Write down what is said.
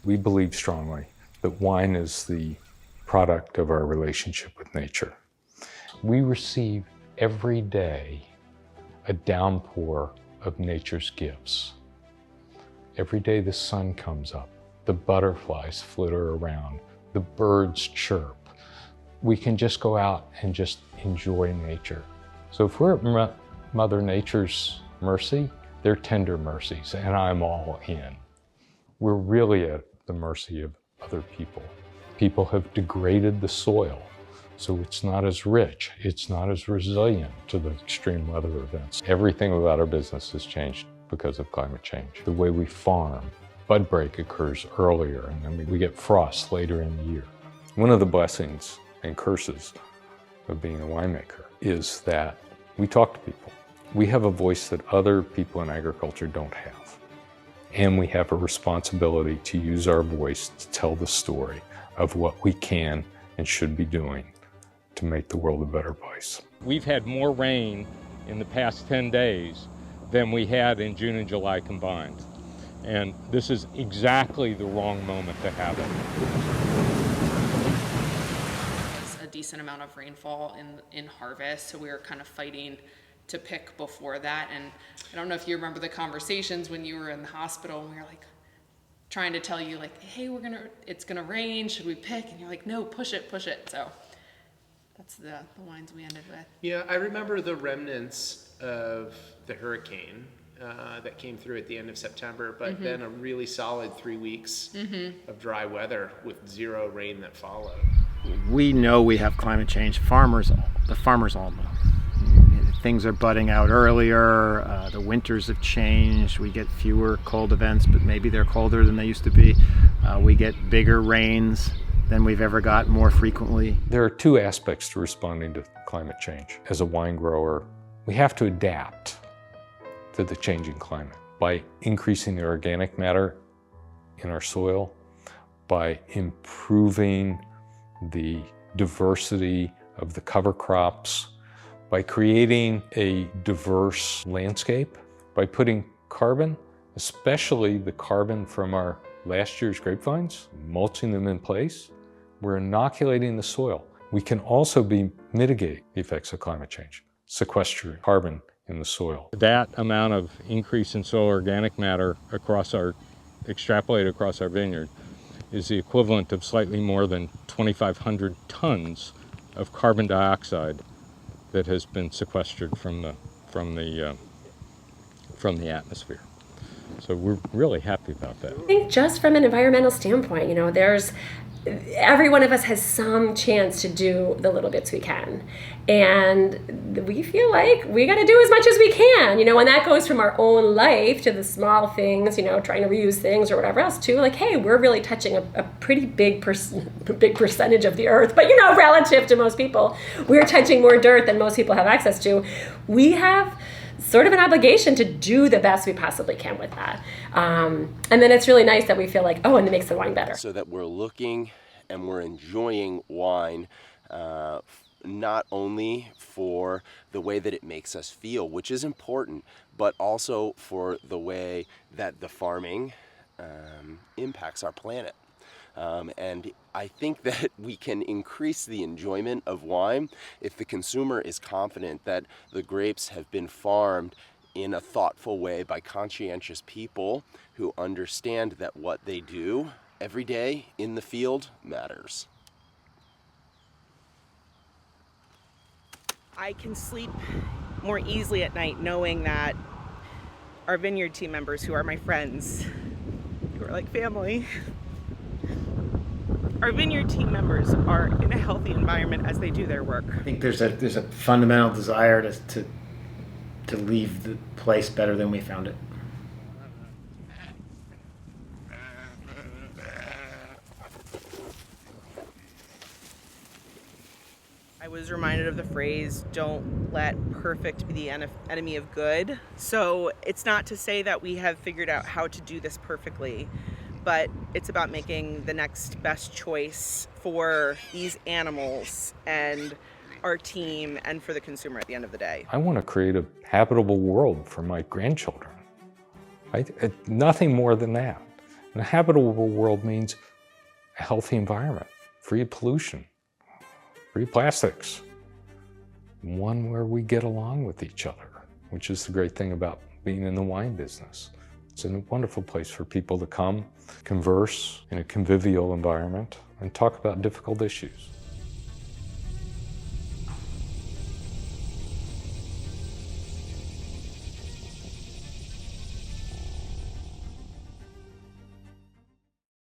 We believe strongly that wine is the product of our relationship with nature. We receive every day a downpour of nature's gifts. Every day the sun comes up, the butterflies flitter around, the birds chirp. We can just go out and just enjoy nature. So if we're at Mother Nature's mercy, they're tender mercies, and I'm all in. We're really at the mercy of other people. People have degraded the soil, so it's not as rich, it's not as resilient to the extreme weather events. Everything about our business has changed because of climate change. The way we farm, bud break occurs earlier, and then we get frost later in the year. One of the blessings and curses of being a winemaker is that we talk to people. We have a voice that other people in agriculture don't have. And we have a responsibility to use our voice to tell the story of what we can and should be doing to make the world a better place. We've had more rain in the past 10 days than we had in June and July combined. And this is exactly the wrong moment to have it. A decent amount of rainfall in harvest, so we were kind of fighting to pick before that. And I don't know if you remember the conversations when you were in the hospital and we were like trying to tell you like, hey, it's gonna rain, should we pick? And you're like, no, push it. So that's the wines we ended with. Yeah, I remember the remnants of the hurricane that came through at the end of September, but then a really solid 3 weeks of dry weather with zero rain that followed. We know we have climate change. The farmers all know. Things are budding out earlier, the winters have changed, we get fewer cold events, but maybe they're colder than they used to be. We get bigger rains than we've ever got more frequently. There are two aspects to responding to climate change. As a wine grower, we have to adapt to the changing climate by increasing the organic matter in our soil, by improving the diversity of the cover crops, by creating a diverse landscape, by putting carbon, especially the carbon from our last year's grapevines, mulching them in place, we're inoculating the soil. We can also mitigate the effects of climate change, sequestering carbon in the soil. That amount of increase in soil organic matter extrapolated across our vineyard is the equivalent of slightly more than 2,500 tons of carbon dioxide that has been sequestered from the atmosphere. So we're really happy about that. I think just from an environmental standpoint, every one of us has some chance to do the little bits we can. And we feel like we got to do as much as we can, and that goes from our own life to the small things, trying to reuse things or whatever else too. Like, hey, we're really touching a pretty big percentage of the earth, but relative to most people, we're touching more dirt than most people have access to. We have sort of an obligation to do the best we possibly can with that. And then it's really nice that we feel like, and it makes the wine better. So that we're looking and we're enjoying wine, not only for the way that it makes us feel, which is important, but also for the way that the farming impacts our planet. And I think that we can increase the enjoyment of wine if the consumer is confident that the grapes have been farmed in a thoughtful way by conscientious people who understand that what they do every day in the field matters. I can sleep more easily at night knowing that our vineyard team members, who are my friends, who are like family, our vineyard team members are in a healthy environment as they do their work. I think there's a fundamental desire to leave the place better than we found it. I was reminded of the phrase, don't let perfect be the enemy of good. So it's not to say that we have figured out how to do this perfectly, but it's about making the next best choice for these animals and our team and for the consumer at the end of the day. I want to create a habitable world for my grandchildren. Nothing more than that. And a habitable world means a healthy environment, free of pollution, free of plastics, one where we get along with each other, which is the great thing about being in the wine business. It's a wonderful place for people to come, converse in a convivial environment, and talk about difficult issues.